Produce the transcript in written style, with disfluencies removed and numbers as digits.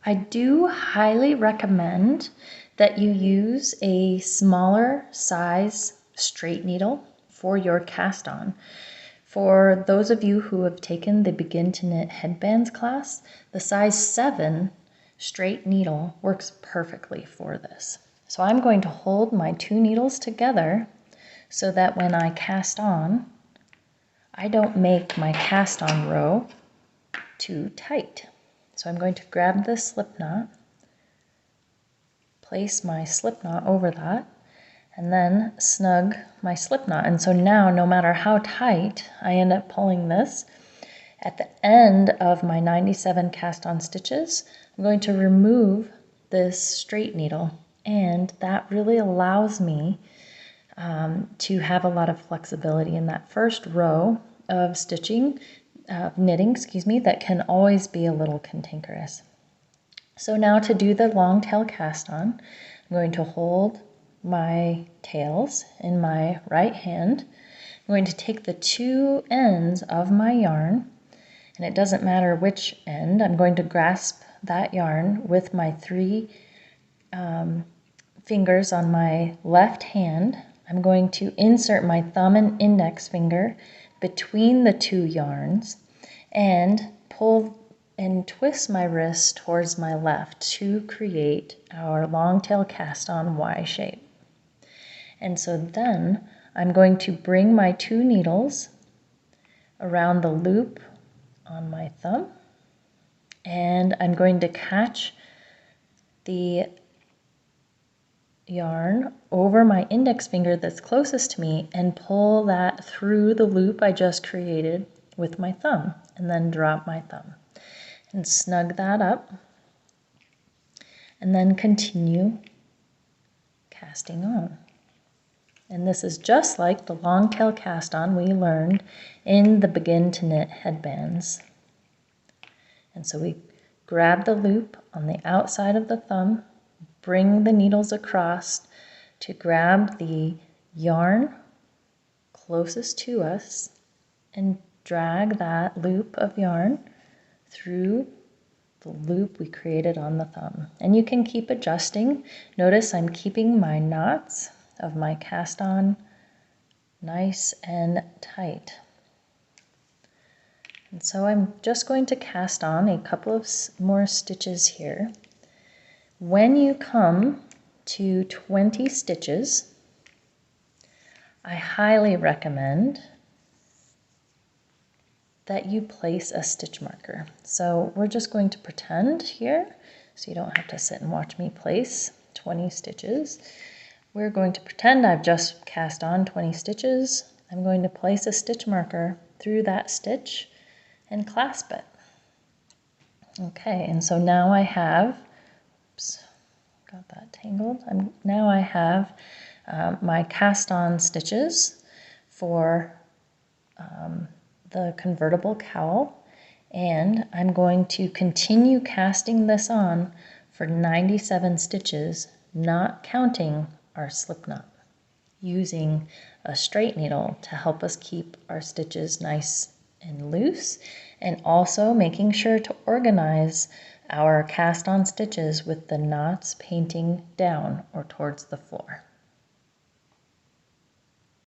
I do highly recommend that you use a smaller size straight needle for your cast on. For those of you who have taken the Begin to Knit Headbands class, the size 7 straight needle works perfectly for this. So I'm going to hold my 2 needles together so that when I cast on, I don't make my cast on row too tight. So I'm going to grab this slip knot, place my slip knot over that, and then snug my slip knot. And so now, no matter how tight, I end up pulling this. At the end of my 97 cast on stitches, I'm going to remove this straight needle, and that really allows me to have a lot of flexibility in that first row of knitting, that can always be a little cantankerous. So now to do the long tail cast on, I'm going to hold my tails in my right hand. I'm going to take the 2 ends of my yarn, and it doesn't matter which end. I'm going to grasp that yarn with my 3 fingers on my left hand. I'm going to insert my thumb and index finger between the 2 yarns and pull and twist my wrist towards my left to create our long tail cast on Y shape. And so then I'm going to bring my 2 needles around the loop on my thumb, and I'm going to catch the yarn over my index finger that's closest to me and pull that through the loop I just created with my thumb, and then drop my thumb and snug that up, and then continue casting on. And this is just like the long tail cast on we learned in the Begin to Knit Headbands. And so we grab the loop on the outside of the thumb, bring the needles across to grab the yarn closest to us, and drag that loop of yarn through the loop we created on the thumb. And you can keep adjusting. Notice I'm keeping my knots of my cast on nice and tight. And so I'm just going to cast on a couple of more stitches here. When you come to 20 stitches, I highly recommend that you place a stitch marker. So we're just going to pretend here, so you don't have to sit and watch me place 20 stitches. We're going to pretend I've just cast on 20 stitches. I'm going to place a stitch marker through that stitch and clasp it. Okay, and so now I have, oops, got that tangled. Now I have my cast on stitches for the convertible cowl, and I'm going to continue casting this on for 97 stitches, not counting our slip knot, using a straight needle to help us keep our stitches nice and loose, and also making sure to organize our cast on stitches with the knots painting down or towards the floor.